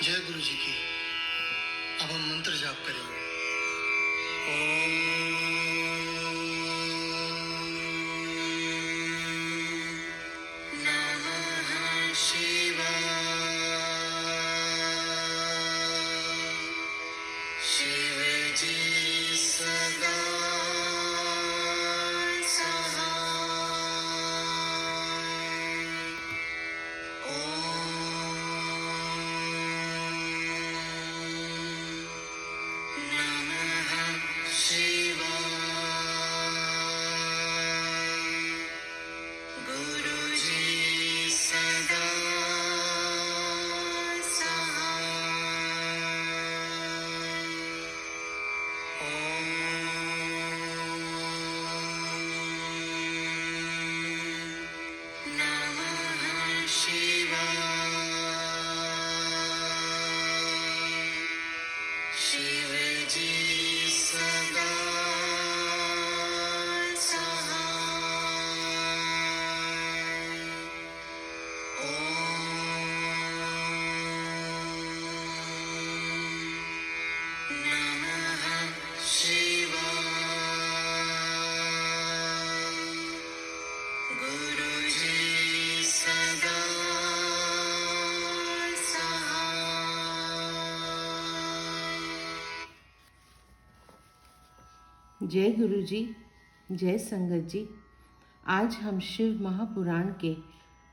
जय गुरु जी की। अब हम मंत्र जाप करेंगे। ओम नमः शिवाय। शिव जी सदा जय गुरु जी, जय संगत जी। आज हम शिव महापुराण के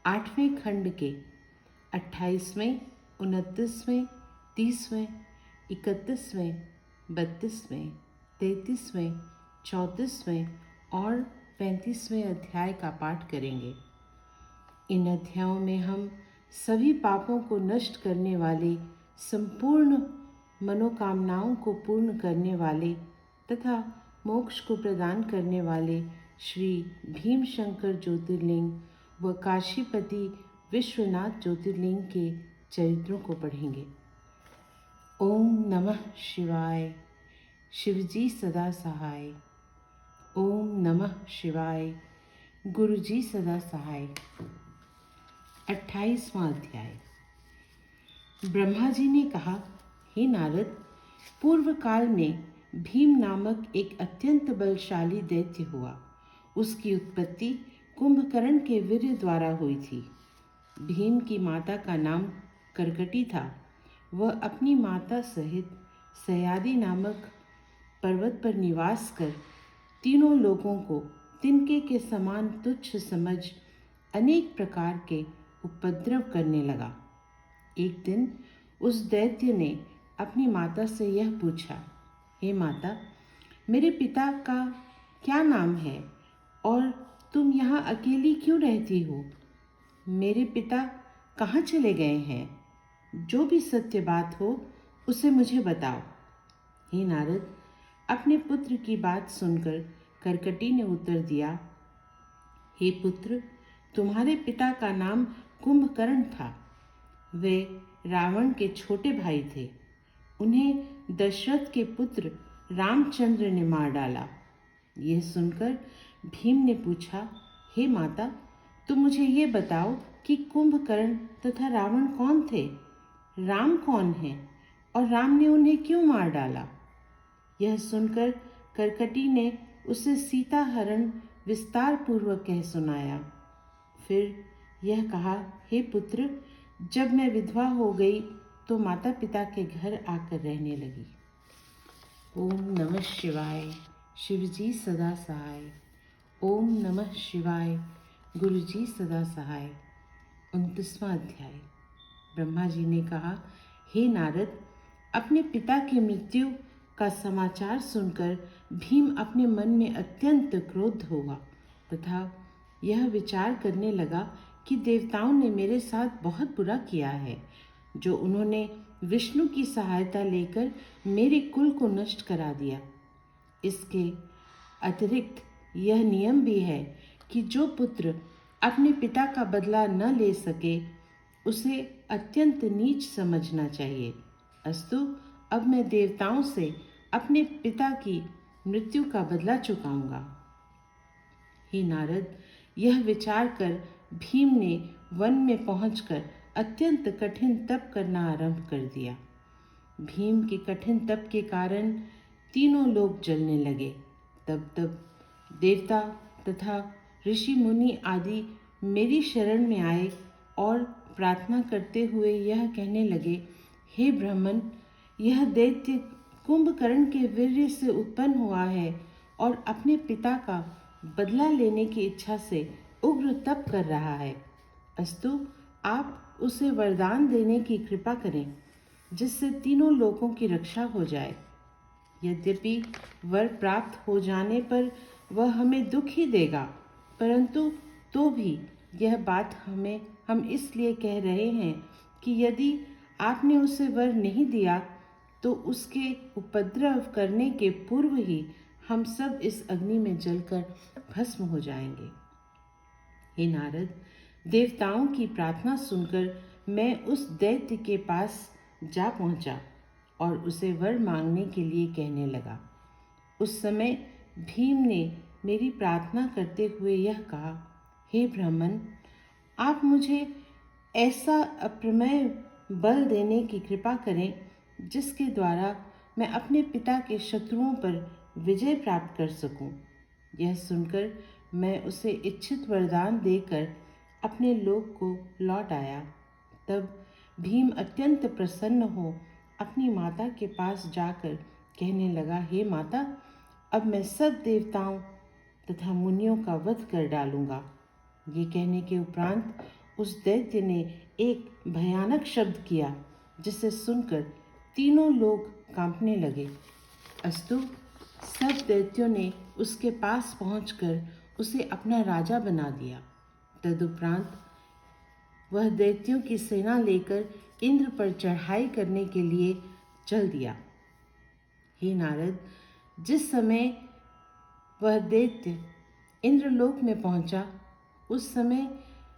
8वें खंड के 28वें, 29वें, 30वें, 31वें, 32वें, 33वें, 34वें और 35वें अध्याय का पाठ करेंगे। इन अध्यायों में हम सभी पापों को नष्ट करने वाले, संपूर्ण मनोकामनाओं को पूर्ण करने वाले तथा मोक्ष को प्रदान करने वाले श्री भीमशंकर ज्योतिर्लिंग व काशीपति विश्वनाथ ज्योतिर्लिंग के चरित्रों को पढ़ेंगे। ओम नमः शिवाय। शिवजी सदा सहाय। ओम नमः शिवाय। गुरुजी सदा सहाय। 28वां अध्याय। ब्रह्मा जी ने कहा, हे नारद, पूर्व काल में भीम नामक एक अत्यंत बलशाली दैत्य हुआ। उसकी उत्पत्ति कुंभकर्ण के वीर्य द्वारा हुई थी। भीम की माता का नाम करकटी था। वह अपनी माता सहित सयादी नामक पर्वत पर निवास कर तीनों लोगों को तिनके के समान तुच्छ समझ अनेक प्रकार के उपद्रव करने लगा। एक दिन उस दैत्य ने अपनी माता से यह पूछा, हे माता, मेरे पिता का क्या नाम है और तुम यहाँ अकेली क्यों रहती हो? मेरे पिता कहाँ चले गए हैं? जो भी सत्य बात हो उसे मुझे बताओ। हे नारद, अपने पुत्र की बात सुनकर करकटी ने उत्तर दिया, हे पुत्र, तुम्हारे पिता का नाम कुंभकर्ण था। वे रावण के छोटे भाई थे। उन्हें दशरथ के पुत्र रामचंद्र ने मार डाला। यह सुनकर भीम ने पूछा, हे माता, तुम मुझे ये बताओ कि कुंभकर्ण तथा रावण कौन थे? राम कौन है और राम ने उन्हें क्यों मार डाला? यह सुनकर करकटी ने उसे सीता हरण विस्तार पूर्वक कह सुनाया। फिर यह कहा, हे पुत्र, जब मैं विधवा हो गई तो माता पिता के घर आकर रहने लगी। ओम नमः शिवाय। शिवजी सदा सहाय। ओम नमः शिवाय। गुरुजी सदा सहाय। 29वां अध्याय। ब्रह्मा जी ने कहा, हे नारद, अपने पिता की मृत्यु का समाचार सुनकर भीम अपने मन में अत्यंत क्रोध हुआ तथा यह विचार करने लगा कि देवताओं ने मेरे साथ बहुत बुरा किया है, जो उन्होंने विष्णु की सहायता लेकर मेरे कुल को नष्ट करा दिया। इसके अतिरिक्त यह नियम भी है कि जो पुत्र अपने पिता का बदला न ले सके उसे अत्यंत नीच समझना चाहिए। अस्तु, अब मैं देवताओं से अपने पिता की मृत्यु का बदला चुकाऊंगा। हे नारद, यह विचार कर भीम ने वन में पहुंचकर अत्यंत कठिन तप करना आरंभ कर दिया। भीम के कठिन तप के कारण तीनों लोग जलने लगे। तब तब देवता तथा ऋषि मुनि आदि मेरी शरण में आए और प्रार्थना करते हुए यह कहने लगे, हे ब्राह्मण, यह दैत्य कुंभकर्ण के वीर्य से उत्पन्न हुआ है और अपने पिता का बदला लेने की इच्छा से उग्र तप कर रहा है। अस्तु, आप उसे वरदान देने की कृपा करें जिससे तीनों लोगों की रक्षा हो जाए। यद्यपि वर प्राप्त हो जाने पर वह हमें दुख ही देगा, परंतु तो भी यह बात हम इसलिए कह रहे हैं कि यदि आपने उसे वर नहीं दिया तो उसके उपद्रव करने के पूर्व ही हम सब इस अग्नि में जलकर भस्म हो जाएंगे। हे नारद, देवताओं की प्रार्थना सुनकर मैं उस दैत्य के पास जा पहुंचा और उसे वर मांगने के लिए कहने लगा। उस समय भीम ने मेरी प्रार्थना करते हुए यह कहा, हे ब्राह्मण, आप मुझे ऐसा अप्रमेय बल देने की कृपा करें जिसके द्वारा मैं अपने पिता के शत्रुओं पर विजय प्राप्त कर सकूं। यह सुनकर मैं उसे इच्छित वरदान देकर अपने लोक को लौट आया। तब भीम अत्यंत प्रसन्न हो अपनी माता के पास जाकर कहने लगा, हे माता, अब मैं सब देवताओं तथा मुनियों का वध कर डालूंगा। ये कहने के उपरांत उस दैत्य ने एक भयानक शब्द किया जिसे सुनकर तीनों लोग कांपने लगे। अस्तु, सब दैत्यों ने उसके पास पहुंचकर उसे अपना राजा बना दिया। तदुपरांत वह दैत्यों की सेना लेकर इंद्र पर चढ़ाई करने के लिए चल दिया। हे नारद, जिस समय वह दैत्य इंद्रलोक में पहुंचा, उस समय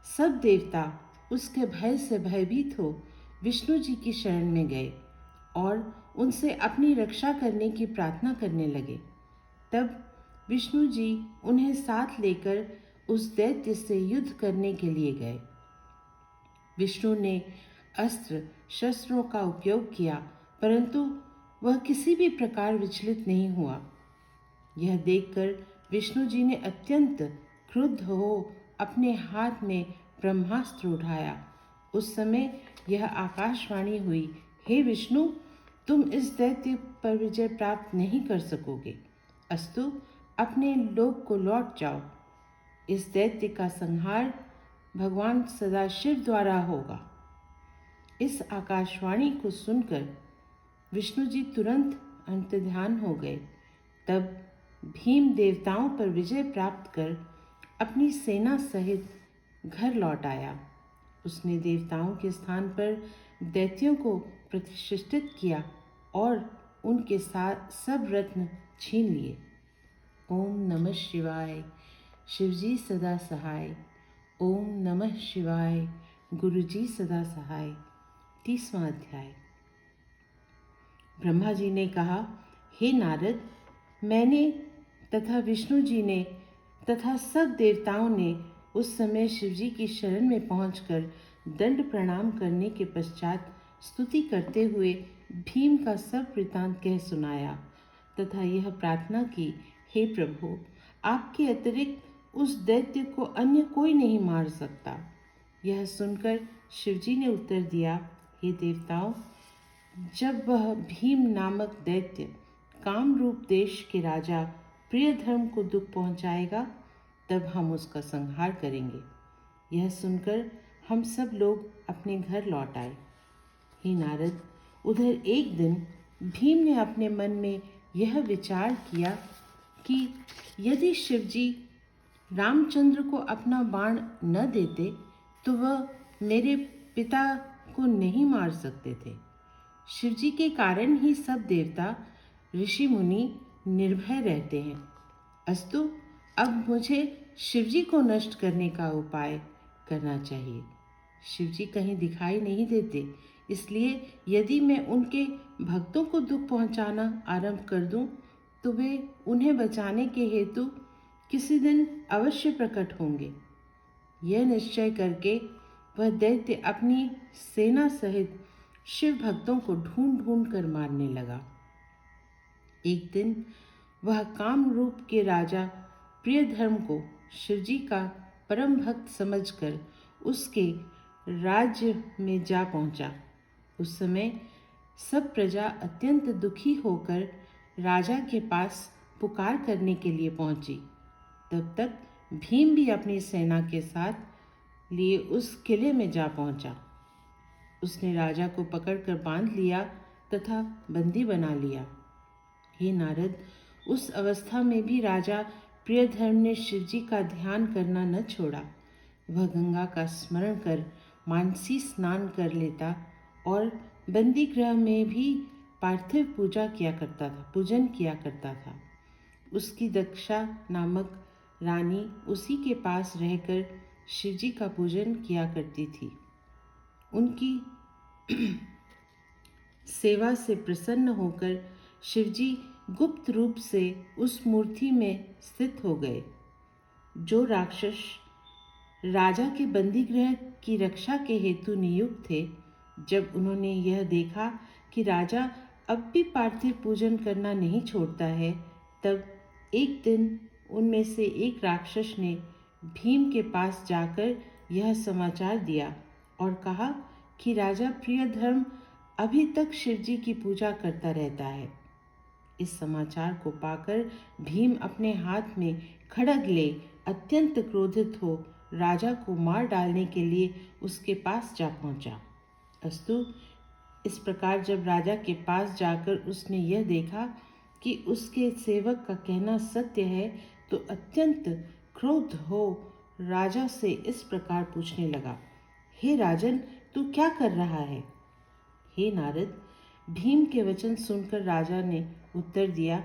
सब देवता उसके भय से भयभीत हो विष्णु जी की शरण में गए और उनसे अपनी रक्षा करने की प्रार्थना करने लगे। तब विष्णु जी उन्हें साथ लेकर उस दैत्य से युद्ध करने के लिए गए। विष्णु ने अस्त्र शस्त्रों का उपयोग किया, परंतु वह किसी भी प्रकार विचलित नहीं हुआ। यह देखकर विष्णु जी ने अत्यंत क्रुद्ध हो अपने हाथ में ब्रह्मास्त्र उठाया। उस समय यह आकाशवाणी हुई, हे विष्णु, तुम इस दैत्य पर विजय प्राप्त नहीं कर सकोगे। अस्तु, अपने लोक को लौट जाओ। इस दैत्य का संहार भगवान सदाशिव द्वारा होगा। इस आकाशवाणी को सुनकर विष्णु जी तुरंत अंतर्ध्यान हो गए। तब भीम देवताओं पर विजय प्राप्त कर अपनी सेना सहित घर लौट आया। उसने देवताओं के स्थान पर दैत्यों को प्रतिष्ठित किया और उनके साथ सब रत्न छीन लिए। ओम नमः शिवाय। शिवजी सदा सहाय। ओम नमः शिवाय। गुरुजी सदा सहाय। 30वां अध्याय। ब्रह्मा जी ने कहा, हे नारद, मैंने तथा विष्णु जी ने तथा सब देवताओं ने उस समय शिवजी की शरण में पहुंचकर दंड प्रणाम करने के पश्चात स्तुति करते हुए भीम का सब वृतांत कह सुनाया तथा यह प्रार्थना की, हे प्रभु, आपके अतिरिक्त उस दैत्य को अन्य कोई नहीं मार सकता। यह सुनकर शिवजी ने उत्तर दिया, हे देवताओं, जब वह भीम नामक दैत्य कामरूप देश के राजा प्रियधर्म को दुख पहुंचाएगा, तब हम उसका संहार करेंगे। यह सुनकर हम सब लोग अपने घर लौट आए। हे नारद, उधर एक दिन भीम ने अपने मन में यह विचार किया कि यदि शिवजी रामचंद्र को अपना बाण न देते तो वह मेरे पिता को नहीं मार सकते थे। शिवजी के कारण ही सब देवता ऋषि मुनि निर्भय रहते हैं। अस्तु, अब मुझे शिवजी को नष्ट करने का उपाय करना चाहिए। शिवजी कहीं दिखाई नहीं देते, इसलिए यदि मैं उनके भक्तों को दुख पहुंचाना आरंभ कर दूं, तो वे उन्हें बचाने के हेतु किसी दिन अवश्य प्रकट होंगे। यह निश्चय करके वह दैत्य अपनी सेना सहित शिव भक्तों को ढूंढ ढूंढ कर मारने लगा। एक दिन वह काम रूप के राजा प्रियधर्म को शिवजी का परम भक्त समझकर उसके राज्य में जा पहुंचा। उस समय सब प्रजा अत्यंत दुखी होकर राजा के पास पुकार करने के लिए पहुंची। तब तक भीम भी अपनी सेना के साथ लिए उस किले में जा पहुंचा। उसने राजा को पकड़कर बांध लिया तथा बंदी बना लिया। हे नारद, उस अवस्था में भी राजा प्रियधर्म ने शिवजी का ध्यान करना न छोड़ा। वह गंगा का स्मरण कर मानसी स्नान कर लेता और बंदी गृह में भी पार्थिव पूजन किया करता था। उसकी दक्षा नामक रानी उसी के पास रहकर शिवजी का पूजन किया करती थी। उनकी सेवा से प्रसन्न होकर शिवजी गुप्त रूप से उस मूर्ति में स्थित हो गए। जो राक्षस राजा के बंदी गृह की रक्षा के हेतु नियुक्त थे, जब उन्होंने यह देखा कि राजा अब भी पार्थिव पूजन करना नहीं छोड़ता है, तब एक दिन उनमें से एक राक्षस ने भीम के पास जाकर यह समाचार दिया और कहा कि राजा प्रियधर्म अभी तक शिवजी की पूजा करता रहता है। इस समाचार को पाकर भीम अपने हाथ में खड्ग ले अत्यंत क्रोधित हो राजा को मार डालने के लिए उसके पास जा पहुंचा। अस्तु, इस प्रकार जब राजा के पास जाकर उसने यह देखा कि उसके सेवक का कहना सत्य है, तो अत्यंत क्रोध हो राजा से इस प्रकार पूछने लगा, हे राजन, तू क्या कर रहा है? हे नारद, भीम के वचन सुनकर राजा ने उत्तर दिया,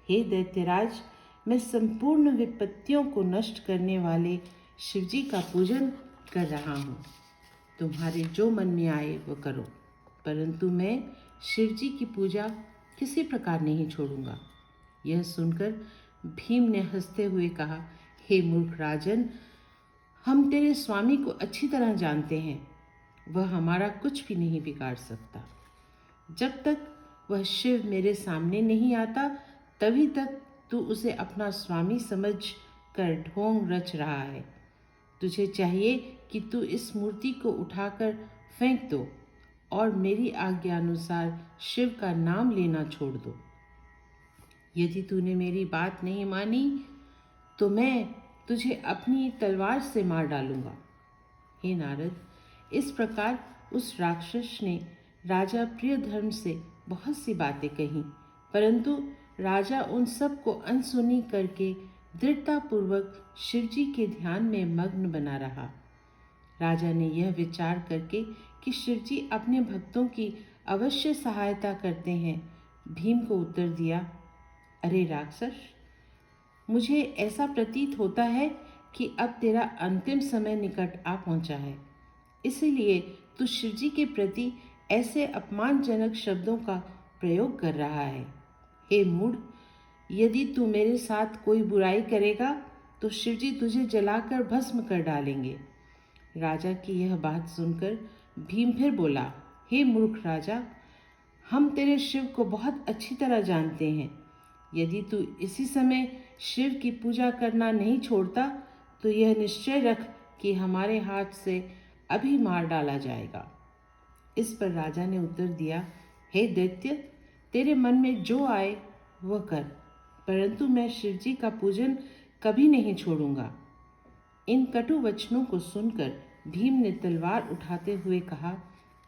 हे दैत्यराज, मैं संपूर्ण विपत्तियों को नष्ट करने वाले शिवजी का पूजन कर रहा हूँ। तुम्हारे जो मन में आए वो करो, परंतु मैं शिवजी की पूजा किसी प्रकार नहीं छोड़ूंगा। यह सुनकर भीम ने हंसते हुए कहा, हे मूर्ख राजन, हम तेरे स्वामी को अच्छी तरह जानते हैं। वह हमारा कुछ भी नहीं बिगाड़ सकता। जब तक वह शिव मेरे सामने नहीं आता, तभी तक तू उसे अपना स्वामी समझ कर ढोंग रच रहा है। तुझे चाहिए कि तू इस मूर्ति को उठाकर फेंक दो और मेरी आज्ञा अनुसार शिव का नाम लेना छोड़ दो। यदि तूने मेरी बात नहीं मानी तो मैं तुझे अपनी तलवार से मार डालूंगा। हे नारद, इस प्रकार उस राक्षस ने राजा प्रियधर्म से बहुत सी बातें कही, परंतु राजा उन सब को अनसुनी करके दृढ़तापूर्वक शिवजी के ध्यान में मग्न बना रहा। राजा ने यह विचार करके कि शिवजी अपने भक्तों की अवश्य सहायता करते हैं, भीम को उत्तर दिया, अरे राक्षस, मुझे ऐसा प्रतीत होता है कि अब तेरा अंतिम समय निकट आ पहुंचा है। इसीलिए तू शिवजी के प्रति ऐसे अपमानजनक शब्दों का प्रयोग कर रहा है। हे मूढ़, यदि तू मेरे साथ कोई बुराई करेगा तो शिवजी तुझे जलाकर भस्म कर डालेंगे। राजा की यह बात सुनकर भीम फिर बोला, हे मूर्ख राजा, हम तेरे शिव को बहुत अच्छी तरह जानते हैं। यदि तू इसी समय शिव की पूजा करना नहीं छोड़ता तो यह निश्चय रख कि हमारे हाथ से अभी मार डाला जाएगा। इस पर राजा ने उत्तर दिया, हे दैत्य, तेरे मन में जो आए वह कर, परंतु मैं शिवजी का पूजन कभी नहीं छोड़ूंगा। इन कटु वचनों को सुनकर भीम ने तलवार उठाते हुए कहा,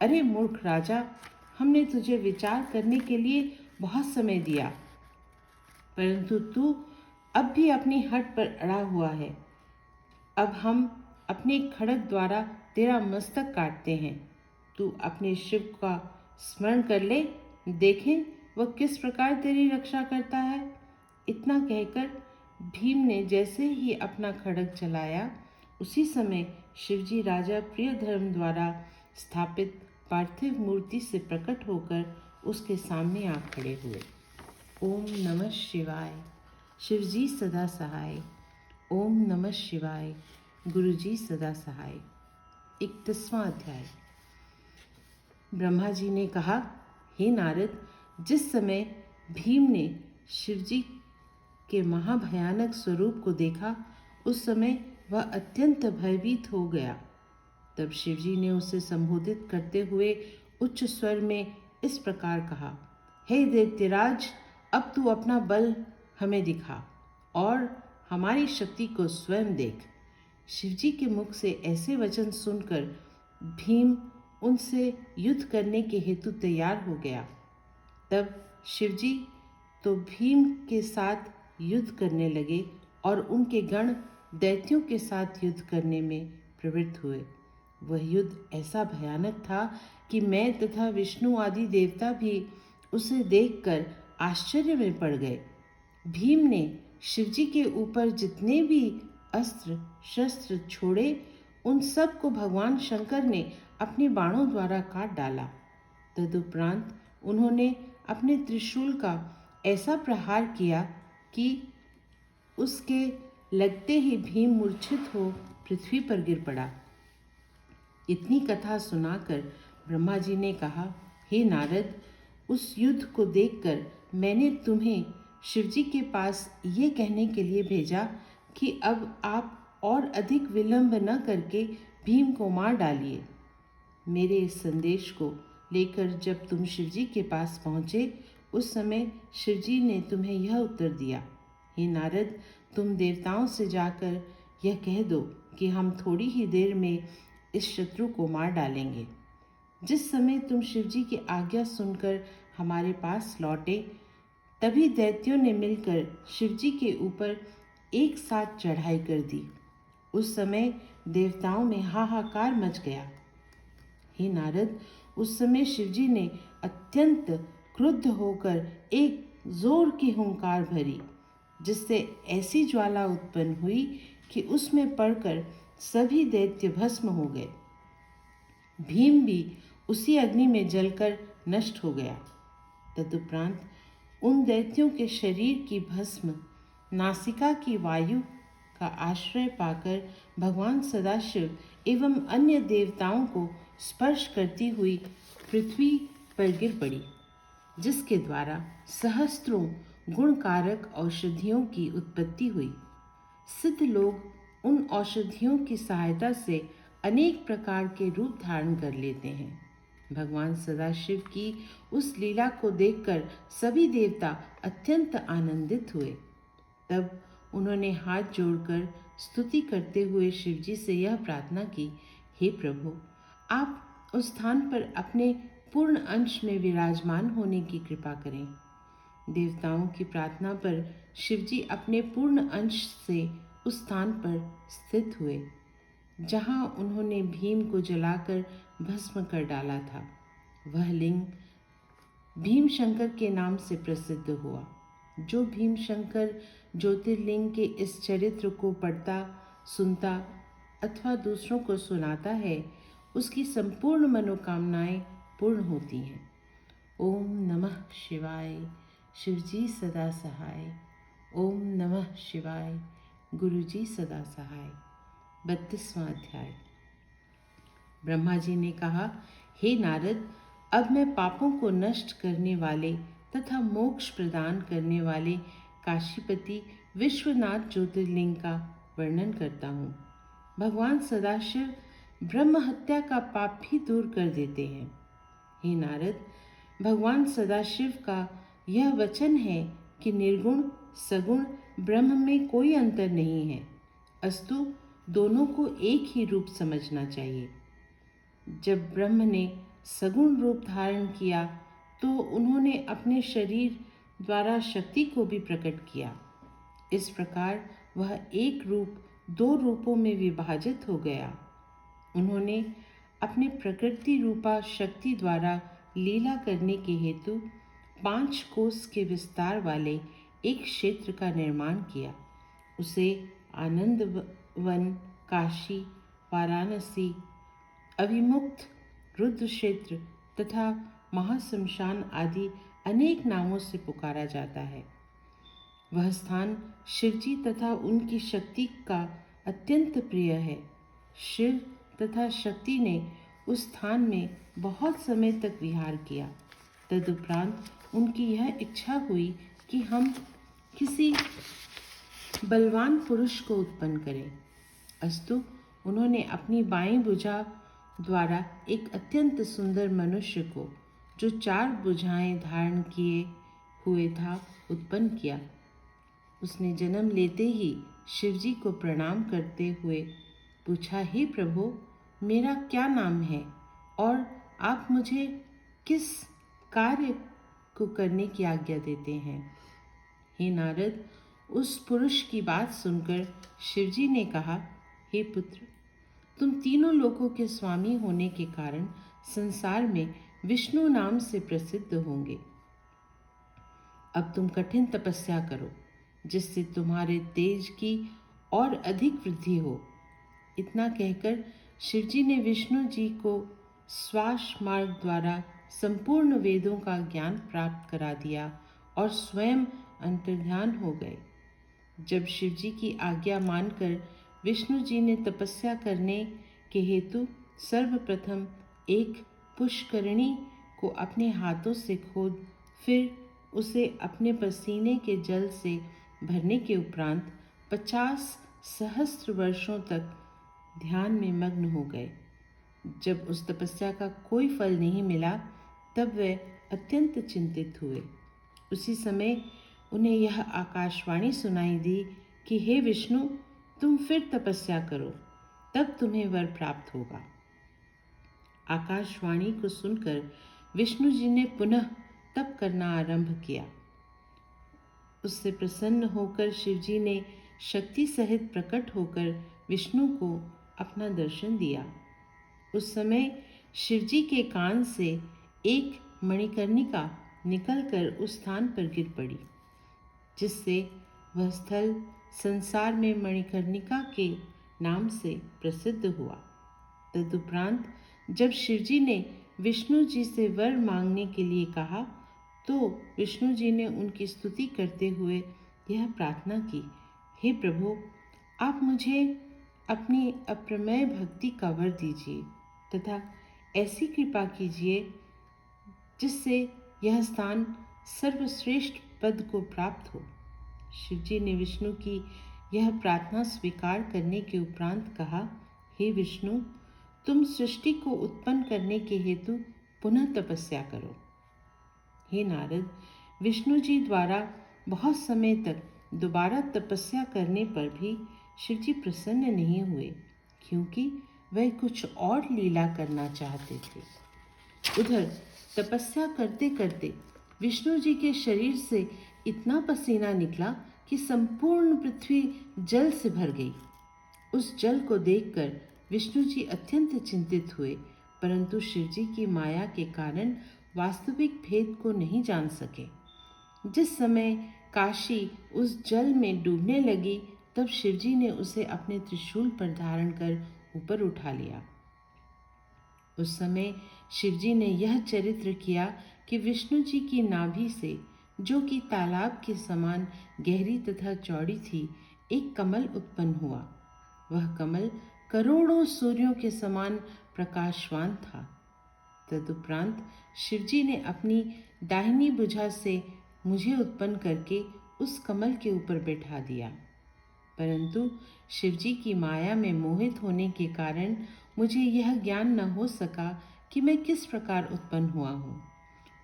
अरे मूर्ख राजा, हमने तुझे विचार करने के लिए बहुत समय दिया, परंतु तू अब भी अपनी हट पर अड़ा हुआ है। अब हम अपने खड्ग द्वारा तेरा मस्तक काटते हैं। तू अपने शिव का स्मरण कर ले, देखें वह किस प्रकार तेरी रक्षा करता है। इतना कहकर भीम ने जैसे ही अपना खड्ग चलाया, उसी समय शिवजी राजा प्रियधर्म द्वारा स्थापित पार्थिव मूर्ति से प्रकट होकर उसके सामने आ खड़े हुए। ओम नमः शिवाय। शिवजी सदा सहाय। ओम नमः शिवाय। गुरुजी सदा सहाय। 31वां अध्याय। ब्रह्मा जी ने कहा, हे नारद, जिस समय भीम ने शिवजी के महाभयानक स्वरूप को देखा, उस समय वह अत्यंत भयभीत हो गया। तब शिवजी ने उसे संबोधित करते हुए उच्च स्वर में इस प्रकार कहा, हे दैत्यराज, अब तू अपना बल हमें दिखा और हमारी शक्ति को स्वयं देख। शिवजी के मुख से ऐसे वचन सुनकर भीम उनसे युद्ध करने के हेतु तैयार हो गया। तब शिवजी तो भीम के साथ युद्ध करने लगे और उनके गण दैत्यों के साथ युद्ध करने में प्रवृत्त हुए। वह युद्ध ऐसा भयानक था कि मैं तथा विष्णु आदि देवता भी उसे देखकर आश्चर्य में पड़ गए। भीम ने शिवजी के ऊपर जितने भी अस्त्र शस्त्र छोड़े, उन सब को भगवान शंकर ने अपने बाणों द्वारा काट डाला। तदुपरांत उन्होंने अपने त्रिशूल का ऐसा प्रहार किया कि उसके लगते ही भीम मूर्छित हो पृथ्वी पर गिर पड़ा। इतनी कथा सुनाकर ब्रह्मा जी ने कहा, हे नारद, उस युद्ध को देखकर मैंने तुम्हें शिवजी के पास ये कहने के लिए भेजा कि अब आप और अधिक विलंब न करके भीम को मार डालिए। मेरे इस संदेश को लेकर जब तुम शिवजी के पास पहुँचे, उस समय शिवजी ने तुम्हें यह उत्तर दिया, हे नारद, तुम देवताओं से जाकर यह कह दो कि हम थोड़ी ही देर में इस शत्रु को मार डालेंगे। जिस समय तुम शिवजी की आज्ञा सुनकर हमारे पास लौटे, तभी दैत्यों ने मिलकर शिवजी के ऊपर एक साथ चढ़ाई कर दी। उस समय देवताओं में हाहाकार मच गया। हे नारद, उस समय शिवजी ने अत्यंत क्रुद्ध होकर एक जोर की हुंकार भरी, जिससे ऐसी ज्वाला उत्पन्न हुई कि उसमें पड़कर सभी दैत्य भस्म हो गए। भीम भी उसी अग्नि में जलकर नष्ट हो गया। तदुपरांत उन दैत्यों के शरीर की भस्म नासिका की वायु का आश्रय पाकर भगवान सदाशिव एवं अन्य देवताओं को स्पर्श करती हुई पृथ्वी पर गिर पड़ी, जिसके द्वारा सहस्त्रों गुणकारक औषधियों की उत्पत्ति हुई। सिद्ध लोग उन औषधियों की सहायता से अनेक प्रकार के रूप धारण कर लेते हैं। भगवान सदाशिव की उस लीला को देखकर सभी देवता अत्यंत आनंदित हुए। तब उन्होंने हाथ जोड़कर स्तुति करते हुए शिवजी से यह प्रार्थना की, हे प्रभु, आप उस स्थान पर अपने पूर्ण अंश में विराजमान होने की कृपा करें। देवताओं की प्रार्थना पर शिवजी अपने पूर्ण अंश से उस स्थान पर स्थित हुए जहाँ उन्होंने भीम को जलाकर भस्म कर डाला था। वह लिंग भीम शंकर के नाम से प्रसिद्ध हुआ। जो भीम शंकर ज्योतिर्लिंग के इस चरित्र को पढ़ता, सुनता अथवा दूसरों को सुनाता है, उसकी संपूर्ण मनोकामनाएं पूर्ण होती हैं। ओम नमः शिवाय। शिवजी सदा सहाय। ओम नमः शिवाय। गुरुजी सदा सहाय। 32वां अध्याय। ब्रह्मा जी ने कहा, हे नारद, अब मैं पापों को नष्ट करने वाले तथा मोक्ष प्रदान करने वाले काशीपति विश्वनाथ ज्योतिर्लिंग का वर्णन करता हूँ। भगवान सदाशिव ब्रह्म हत्या का पाप भी दूर कर देते हैं। हे नारद, भगवान सदाशिव का यह वचन है कि निर्गुण सगुण ब्रह्म में कोई अंतर नहीं है, अस्तु दोनों को एक ही रूप समझना चाहिए। जब ब्रह्म ने सगुण रूप धारण किया तो उन्होंने अपने शरीर द्वारा शक्ति को भी प्रकट किया। इस प्रकार वह एक रूप दो रूपों में विभाजित हो गया। उन्होंने अपने प्रकृति रूपा शक्ति द्वारा लीला करने के हेतु 5 कोस के विस्तार वाले एक क्षेत्र का निर्माण किया। उसे आनंद वन, काशी, वाराणसी, अभिमुक्त रुद्र क्षेत्र तथा महाशमशान आदि अनेक नामों से पुकारा जाता है। वह स्थान शिवजी तथा उनकी शक्ति का अत्यंत प्रिय है। शिव तथा शक्ति ने उस स्थान में बहुत समय तक विहार किया। तदुपरांत उनकी यह इच्छा हुई कि हम किसी बलवान पुरुष को उत्पन्न करें। अस्तु उन्होंने अपनी बाईं भुजा द्वारा एक अत्यंत सुंदर मनुष्य को, जो 4 भुजाएं धारण किए हुए था, उत्पन्न किया। उसने जन्म लेते ही शिवजी को प्रणाम करते हुए पूछा, हे प्रभु, मेरा क्या नाम है और आप मुझे किस कार्य को करने की आज्ञा देते हैं? हे नारद, उस पुरुष की बात सुनकर शिवजी ने कहा, हे पुत्र, तुम तीनों लोकों के स्वामी होने के कारण संसार में विष्णु नाम से प्रसिद्ध होंगे। अब तुम कठिन तपस्या करो, जिससे तुम्हारे तेज की और अधिक वृद्धि हो। इतना कहकर शिवजी ने विष्णु जी को श्वास मार्ग द्वारा संपूर्ण वेदों का ज्ञान प्राप्त करा दिया और स्वयं अंतर्ध्यान हो गए। जब शिवजी की आज्ञा मानकर विष्णु जी ने तपस्या करने के हेतु सर्वप्रथम एक पुष्करणी को अपने हाथों से खोद फिर उसे अपने पसीने के जल से भरने के उपरांत 50 सहस्त्र वर्षों तक ध्यान में मग्न हो गए। जब उस तपस्या का कोई फल नहीं मिला, तब वे अत्यंत चिंतित हुए। उसी समय उन्हें यह आकाशवाणी सुनाई दी कि हे विष्णु, तुम फिर तपस्या करो, तब तुम्हें वर प्राप्त होगा। आकाशवाणी को सुनकर विष्णु जी ने पुनः तप करना आरंभ किया। उससे प्रसन्न होकर शिवजी ने शक्ति सहित प्रकट होकर विष्णु को अपना दर्शन दिया। उस समय शिवजी के कान से एक मणिकर्णिका निकलकर उस स्थान पर गिर पड़ी, जिससे वह स्थल संसार में मणिकर्णिका के नाम से प्रसिद्ध हुआ। तदुपरांत जब शिवजी ने विष्णु जी से वर मांगने के लिए कहा, तो विष्णु जी ने उनकी स्तुति करते हुए यह प्रार्थना की, हे प्रभु, आप मुझे अपनी अप्रमेय भक्ति का वर दीजिए तथा ऐसी कृपा कीजिए जिससे यह स्थान सर्वश्रेष्ठ पद को प्राप्त हो। शिवजी ने विष्णु की यह प्रार्थना स्वीकार करने के उपरांत कहा, हे विष्णु, तुम सृष्टि को उत्पन्न करने के हेतु पुनः तपस्या करो। हे नारद, विष्णु जी द्वारा बहुत समय तक दोबारा तपस्या करने पर भी शिवजी प्रसन्न नहीं हुए, क्योंकि वह कुछ और लीला करना चाहते थे। उधर तपस्या करते करते विष्णु जी के शरीर से इतना पसीना निकला कि संपूर्ण पृथ्वी जल से भर गई। उस जल को देखकर विष्णु जी अत्यंत चिंतित हुए, परंतु शिवजी की माया के कारण वास्तविक भेद को नहीं जान सके। जिस समय काशी उस जल में डूबने लगी, तब शिवजी ने उसे अपने त्रिशूल पर धारण कर ऊपर उठा लिया। उस समय शिवजी ने यह चरित्र किया कि विष्णु जी की नाभि से, जो कि तालाब के समान गहरी तथा चौड़ी थी, एक कमल उत्पन्न हुआ। वह कमल करोड़ों सूर्यों के समान प्रकाशवान था। तदुपरांत शिवजी ने अपनी दाहिनी भुजा से मुझे उत्पन्न करके उस कमल के ऊपर बैठा दिया, परंतु शिवजी की माया में मोहित होने के कारण मुझे यह ज्ञान न हो सका कि मैं किस प्रकार उत्पन्न हुआ हूँ।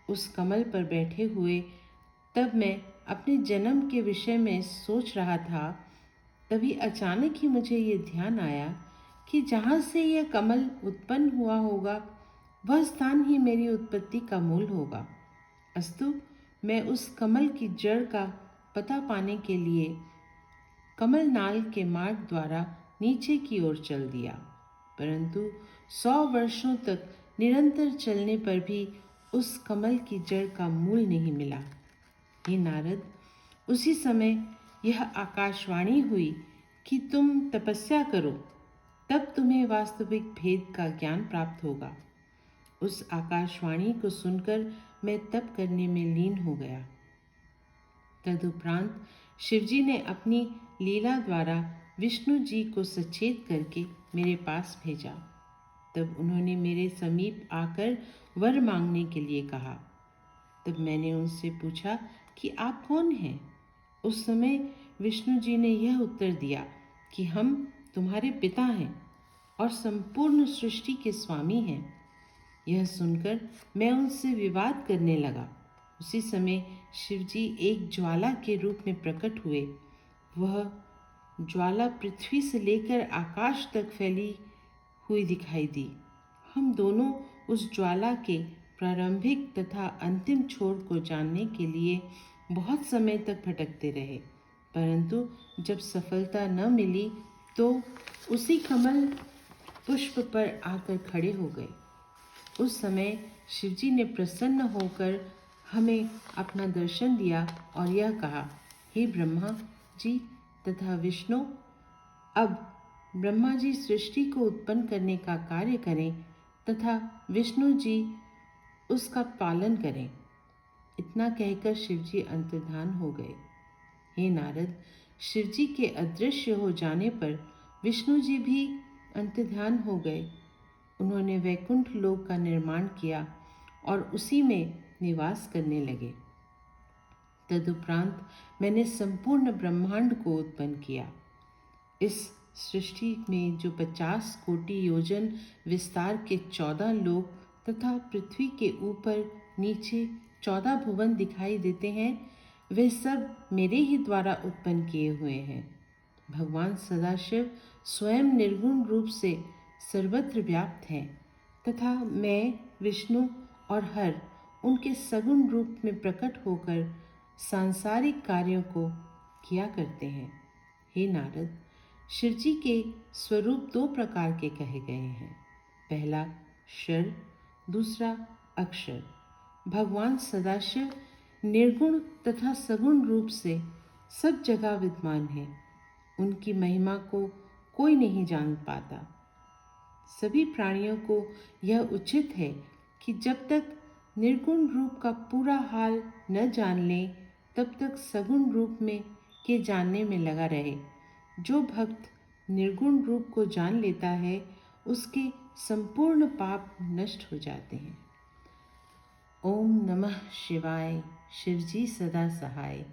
उस कमल पर बैठे हुए तब मैं अपने जन्म के विषय में सोच रहा था, तभी अचानक ही मुझे ये ध्यान आया कि जहाँ से यह कमल उत्पन्न हुआ होगा, वह स्थान ही मेरी उत्पत्ति का मूल होगा। अस्तु मैं उस कमल की जड़ का पता पाने के लिए कमल नाल के मार्ग द्वारा नीचे की ओर चल दिया, परंतु 100 वर्षों तक निरंतर चलने पर भी उस कमल की जड़ का मूल नहीं मिला। हे नारद, उसी समय यह आकाशवाणी हुई कि तुम तपस्या करो, तब तुम्हें वास्तविक भेद का ज्ञान प्राप्त होगा। उस आकाशवाणी को सुनकर मैं तप करने में लीन हो गया। तदुपरांत शिवजी ने अपनी लीला द्वारा विष्णु जी को सचेत करके मेरे पास भेजा। तब उन्होंने मेरे समीप आकर वर मांगने के लिए कहा। तब मैंने उनसे पूछा कि आप कौन हैं? उस समय विष्णु जी ने यह उत्तर दिया कि हम तुम्हारे पिता हैं और संपूर्ण सृष्टि के स्वामी हैं। यह सुनकर मैं उनसे विवाद करने लगा। उसी समय शिवजी एक ज्वाला के रूप में प्रकट हुए। वह ज्वाला पृथ्वी से लेकर आकाश तक फैली हुई दिखाई दी। हम दोनों उस ज्वाला के प्रारंभिक तथा अंतिम छोर को जानने के लिए बहुत समय तक भटकते रहे, परंतु जब सफलता न मिली तो उसी कमल पुष्प पर आकर खड़े हो गए। उस समय शिवजी ने प्रसन्न होकर हमें अपना दर्शन दिया और यह कहा, हे ब्रह्मा जी तथा विष्णु, अब ब्रह्मा जी सृष्टि को उत्पन्न करने का कार्य करें तथा विष्णु जी उसका पालन करें। इतना कहकर शिवजी अंतर्धान हो गए। हे नारद, शिवजी के अदृश्य हो जाने पर विष्णु जी भी अंतर्धान हो गए। उन्होंने वैकुंठ लोक का निर्माण किया और उसी में निवास करने लगे। तदुपरांत मैंने संपूर्ण ब्रह्मांड को उत्पन्न किया। इस सृष्टि में जो 50 कोटि योजन विस्तार के 14 लोक तथा पृथ्वी के ऊपर नीचे 14 भुवन दिखाई देते हैं, वे सब मेरे ही द्वारा उत्पन्न किए हुए हैं। भगवान सदाशिव स्वयं निर्गुण रूप से सर्वत्र व्याप्त हैं तथा मैं विष्णु और हर उनके सगुण रूप में प्रकट होकर सांसारिक कार्यों को किया करते हैं। हे नारद, शिवजी के स्वरूप 2 प्रकार के कहे गए हैं। पहला क्षर, दूसरा अक्षर। भगवान सदाशिव निर्गुण तथा सगुण रूप से सब जगह विद्यमान है। उनकी महिमा को कोई नहीं जान पाता। सभी प्राणियों को यह उचित है कि जब तक निर्गुण रूप का पूरा हाल न जान ले, तब तक सगुण रूप में के जानने में लगा रहे। जो भक्त निर्गुण रूप को जान लेता है, उसके संपूर्ण पाप नष्ट हो जाते हैं। ओम नमः शिवाय। शिवजी सदा सहाय।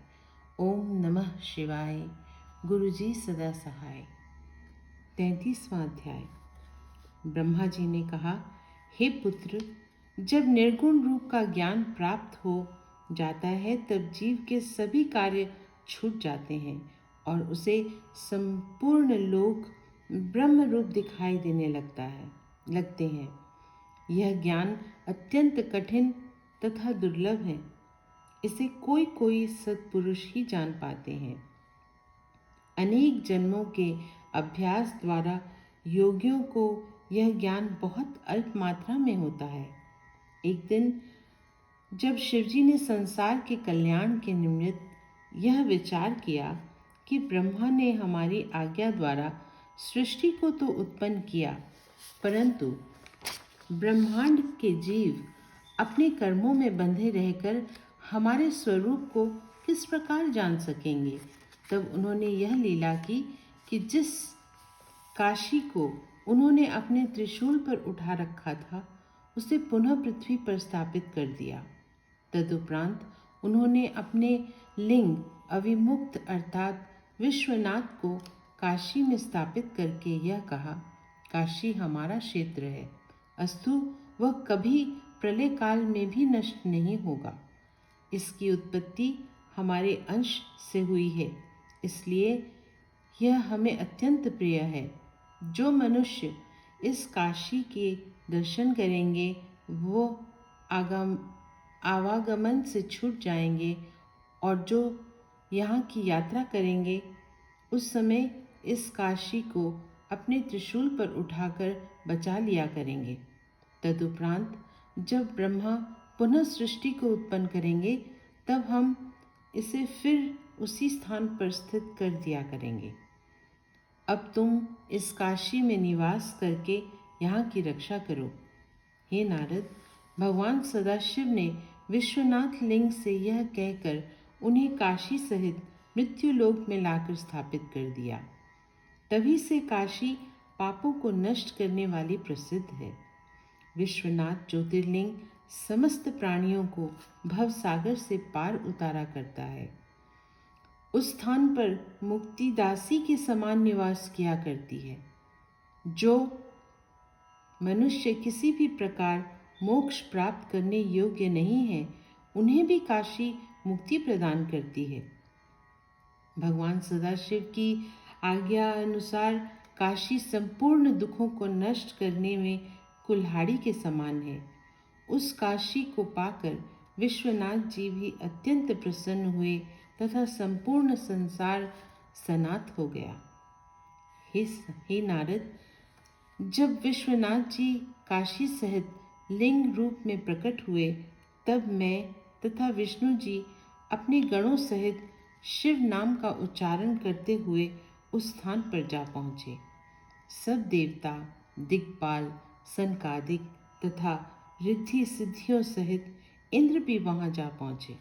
ओम नमः शिवाय। गुरुजी सदा सहाय। 33वां अध्याय। ब्रह्मा जी ने कहा, हे पुत्र, जब निर्गुण रूप का ज्ञान प्राप्त हो जाता है तब जीव के सभी कार्य छूट जाते हैं और उसे संपूर्ण लोक ब्रह्म रूप दिखाई देने लगते हैं। यह ज्ञान अत्यंत कठिन तथा दुर्लभ है। इसे कोई कोई सत्पुरुष ही जान पाते हैं। अनेक जन्मों के अभ्यास द्वारा योगियों को यह ज्ञान बहुत अल्प मात्रा में होता है। एक दिन जब शिवजी ने संसार के कल्याण के निमित्त यह विचार किया कि ब्रह्मा ने हमारी आज्ञा द्वारा सृष्टि को तो उत्पन्न किया, परंतु ब्रह्मांड के जीव अपने कर्मों में बंधे रहकर हमारे स्वरूप को किस प्रकार जान सकेंगे, तब उन्होंने यह लीला की कि जिस काशी को उन्होंने अपने त्रिशूल पर उठा रखा था, उसे पुनः पृथ्वी पर स्थापित कर दिया। तदुपरांत उन्होंने अपने लिंग अविमुक्त अर्थात विश्वनाथ को काशी में स्थापित करके यह कहा, काशी हमारा क्षेत्र है, अस्तु वह कभी प्रलय काल में भी नष्ट नहीं होगा। इसकी उत्पत्ति हमारे अंश से हुई है, इसलिए यह हमें अत्यंत प्रिय है। जो मनुष्य इस काशी के दर्शन करेंगे वो आवागमन से छूट जाएंगे और जो यहाँ की यात्रा करेंगे उस समय इस काशी को अपने त्रिशूल पर उठाकर बचा लिया करेंगे। तदुपरांत जब ब्रह्मा पुनः सृष्टि को उत्पन्न करेंगे तब हम इसे फिर उसी स्थान पर स्थित कर दिया करेंगे। अब तुम इस काशी में निवास करके यहाँ की रक्षा करो। हे नारद, भगवान सदाशिव ने विश्वनाथ लिंग से यह कहकर उन्हें काशी सहित मृत्युलोक में लाकर स्थापित कर दिया। तभी से काशी पापों को नष्ट करने वाली प्रसिद्ध है। विश्वनाथ ज्योतिर्लिंग समस्त प्राणियों को भव सागर से पार उतारा करता है। उस स्थान पर मुक्ति दासी के समान निवास किया करती है। जो मनुष्य किसी भी प्रकार मोक्ष प्राप्त करने योग्य नहीं है, उन्हें भी काशी मुक्ति प्रदान करती है। भगवान सदाशिव की आज्ञा अनुसार काशी संपूर्ण दुखों को नष्ट करने में कुल्हाड़ी के समान है। उस काशी को पाकर विश्वनाथ जी भी अत्यंत प्रसन्न हुए तथा संपूर्ण संसार सनात हो गया। हे नारद, जब विश्वनाथ जी काशी सहित लिंग रूप में प्रकट हुए, तब मैं तथा विष्णु जी अपने गणों सहित शिव नाम का उच्चारण करते हुए उस स्थान पर जा पहुँचे। सब देवता, दिक्पाल, सनकादिक तथा रिद्धि सिद्धियों सहित इंद्र भी वहाँ जा पहुँचे।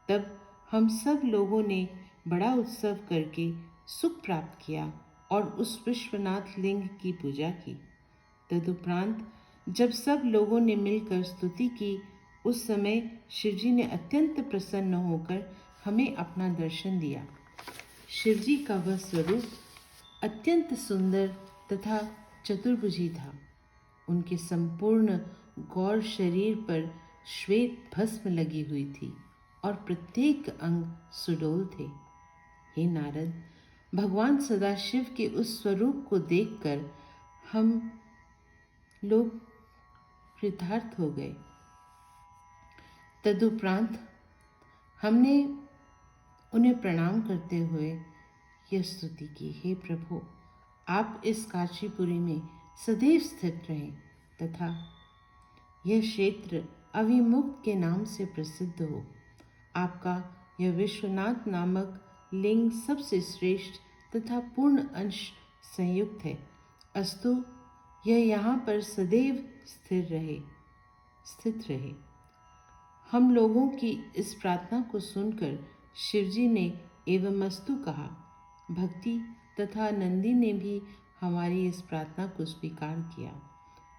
तब हम सब लोगों ने बड़ा उत्सव करके सुख प्राप्त किया और उस विश्वनाथ लिंग की पूजा की। तदुपरांत जब सब लोगों ने मिलकर स्तुति की, उस समय शिवजी ने अत्यंत प्रसन्न होकर हमें अपना दर्शन दिया। शिवजी का वह स्वरूप अत्यंत सुंदर तथा चतुर्भुजी था। उनके संपूर्ण गौर शरीर पर श्वेत भस्म लगी हुई थी और प्रत्येक अंग सुडौल थे। हे नारद, भगवान सदाशिव के उस स्वरूप को देखकर हम लोग कृतार्थ हो गए। तदुपरांत हमने उन्हें प्रणाम करते हुए यह स्तुति की, हे प्रभु, आप इस काशीपुरी में सदैव स्थित रहें तथा यह क्षेत्र अविमुक्त के नाम से प्रसिद्ध हो। आपका यह विश्वनाथ नामक लिंग सबसे श्रेष्ठ तथा पूर्ण अंश संयुक्त है। अस्तु, यह यहाँ पर सदैव स्थित रहे। हम लोगों की इस प्रार्थना को सुनकर शिवजी ने एवं अस्तु कहा। भक्ति तथा नंदी ने भी हमारी इस प्रार्थना को स्वीकार किया।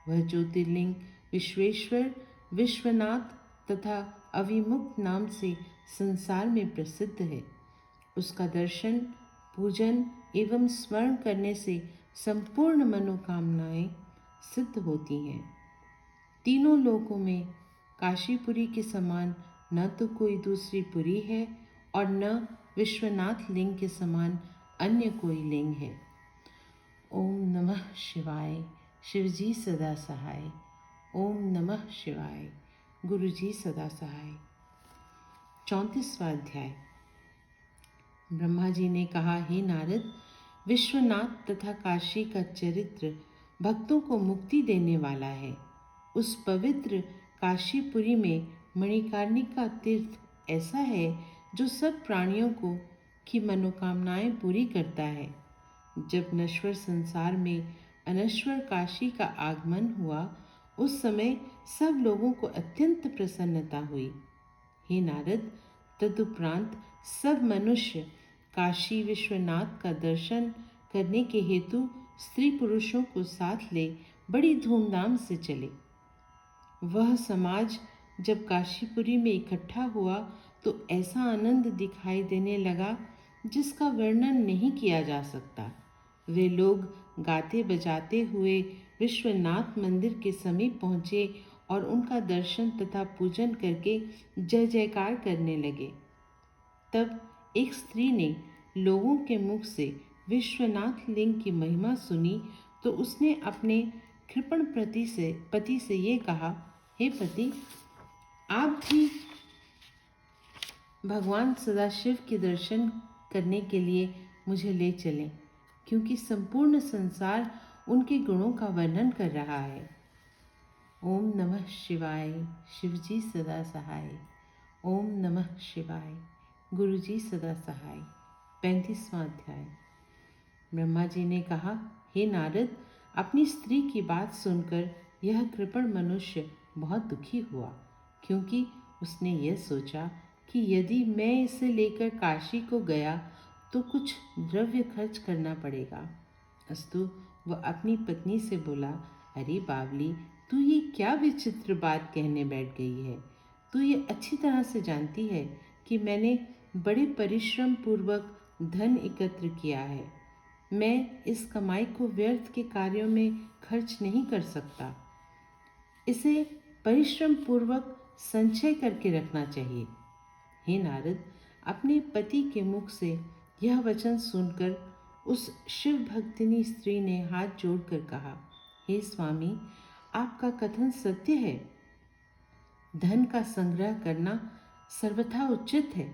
वह ज्योतिर्लिंग विश्वेश्वर, विश्वनाथ तथा अविमुक्त नाम से संसार में प्रसिद्ध है। उसका दर्शन, पूजन एवं स्मरण करने से संपूर्ण मनोकामनाएं सिद्ध होती हैं। तीनों लोकों में काशीपुरी के समान न तो कोई दूसरी पुरी है और न विश्वनाथ लिंग के समान अन्य कोई लिंग है। ओम नमः शिवाय। शिवजी सदा सहाय। ओम नमः शिवाय। गुरुजी सदा सहाय। 34वां अध्याय। ब्रह्मा जी ने कहा, हे नारद, विश्वनाथ तथा काशी का चरित्र भक्तों को मुक्ति देने वाला है। उस पवित्र काशीपुरी में मणिकर्णिका तीर्थ ऐसा है जो सब प्राणियों की मनोकामनाएं पूरी करता है। जब नश्वर संसार में अनश्वर काशी का आगमन हुआ, उस समय सब लोगों को अत्यंत प्रसन्नता हुई। हे नारद, तदुपरांत सब मनुष्य काशी विश्वनाथ का दर्शन करने के हेतु स्त्री पुरुषों को साथ ले बड़ी धूमधाम से चले। वह समाज जब काशीपुरी में इकट्ठा हुआ तो ऐसा आनंद दिखाई देने लगा जिसका वर्णन नहीं किया जा सकता। वे लोग गाते बजाते हुए विश्वनाथ मंदिर के समीप पहुँचे और उनका दर्शन तथा पूजन करके जय जयकार करने लगे। तब एक स्त्री ने लोगों के मुख से विश्वनाथ लिंग की महिमा सुनी तो उसने अपने कृपण पति से ये कहा, हे पति, आप भी भगवान सदाशिव के दर्शन करने के लिए मुझे ले चलें, क्योंकि संपूर्ण संसार उनके गुणों का वर्णन कर रहा है। ओम नमः शिवाय। शिवजी सदा सहाय। ओम नमः शिवाय। गुरुजी सदा सहाय। 35वां अध्याय। ब्रह्मा जी ने कहा, हे नारद, अपनी स्त्री की बात सुनकर यह कृपण मनुष्य बहुत दुखी हुआ, क्योंकि उसने यह सोचा कि यदि मैं इसे लेकर काशी को गया तो कुछ द्रव्य खर्च करना पड़ेगा। अस्तु, वह अपनी पत्नी से बोला, अरे बावली, तू ये क्या विचित्र बात कहने बैठ गई है। तू ये अच्छी तरह से जानती है कि मैंने बड़े परिश्रम पूर्वक धन एकत्र किया है। मैं इस कमाई को व्यर्थ के कार्यों में खर्च नहीं कर सकता। इसे परिश्रम पूर्वक संचय करके रखना चाहिए। हे नारद, अपने पति के मुख से यह वचन सुनकर उस शिव भक्तिनी स्त्री ने हाथ जोड़कर कहा, हे स्वामी, आपका कथन सत्य है। धन का संग्रह करना सर्वथा उचित है,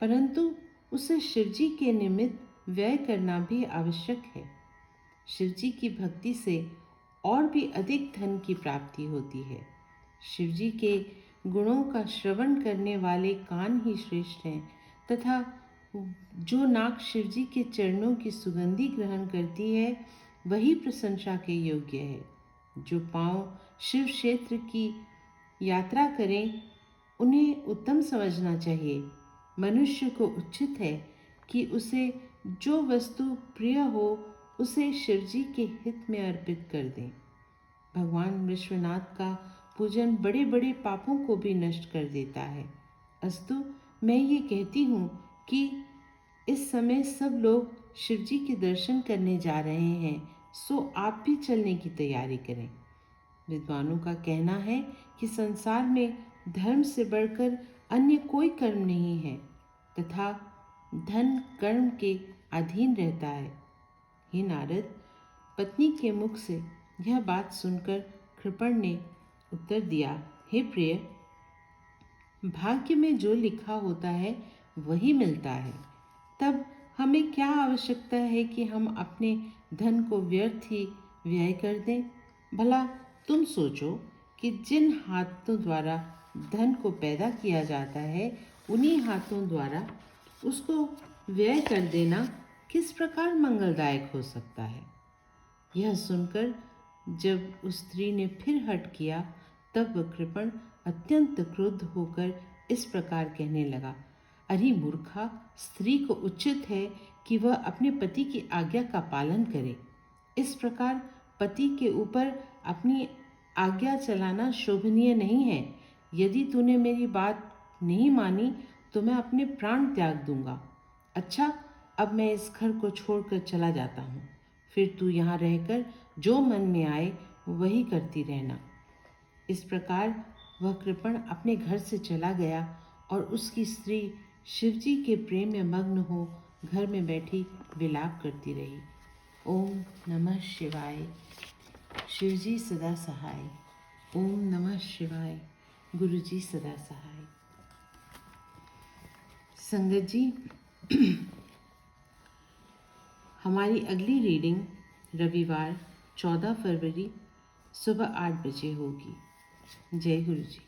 परंतु उसे शिवजी के निमित्त व्यय करना भी आवश्यक है। शिवजी की भक्ति से और भी अधिक धन की प्राप्ति होती है। शिवजी के गुणों का श्रवण करने वाले कान ही श्रेष्ठ हैं, तथा जो नाक शिवजी के चरणों की सुगंधी ग्रहण करती है वही प्रशंसा के योग्य है। जो पांव शिव क्षेत्र की यात्रा करें उन्हें उत्तम समझना चाहिए। मनुष्य को उचित है कि उसे जो वस्तु प्रिय हो उसे शिवजी के हित में अर्पित कर दें। भगवान विश्वनाथ का पूजन बड़े बड़े पापों को भी नष्ट कर देता है। अस्तु, मैं ये कहती हूँ कि इस समय सब लोग शिवजी के दर्शन करने जा रहे हैं, सो आप भी चलने की तैयारी करें। विद्वानों का कहना है कि संसार में धर्म से बढ़कर अन्य कोई कर्म नहीं है, तथा धन कर्म के अधीन रहता है। हे नारद, पत्नी के मुख से यह बात सुनकर कृपण ने उत्तर दिया, हे प्रिय, भाग्य में जो लिखा होता है वही मिलता है। तब हमें क्या आवश्यकता है कि हम अपने धन को व्यर्थ ही व्यय कर दें। भला तुम सोचो कि जिन हाथों द्वारा धन को पैदा किया जाता है उन्हीं हाथों द्वारा उसको व्यय कर देना किस प्रकार मंगलदायक हो सकता है। यह सुनकर जब उस स्त्री ने फिर हठ किया, तब वह कृपण अत्यंत क्रुद्ध होकर इस प्रकार कहने लगा, अरे मूर्खा, स्त्री को उचित है कि वह अपने पति की आज्ञा का पालन करे। इस प्रकार पति के ऊपर अपनी आज्ञा चलाना शोभनीय नहीं है। यदि तूने मेरी बात नहीं मानी तो मैं अपने प्राण त्याग दूंगा। अच्छा, अब मैं इस घर को छोड़कर चला जाता हूँ, फिर तू यहाँ रहकर जो मन में आए वही करती रहना। इस प्रकार वह कृपण अपने घर से चला गया और उसकी स्त्री शिवजी के प्रेम में मग्न हो घर में बैठी विलाप करती रही। ओम नमः शिवाय। शिवजी सदा सहाय। ओम नमः शिवाय। गुरुजी सदा सहाय। संगत जी, हमारी अगली रीडिंग रविवार 14 फरवरी सुबह 8 बजे होगी। जय गुरु जी।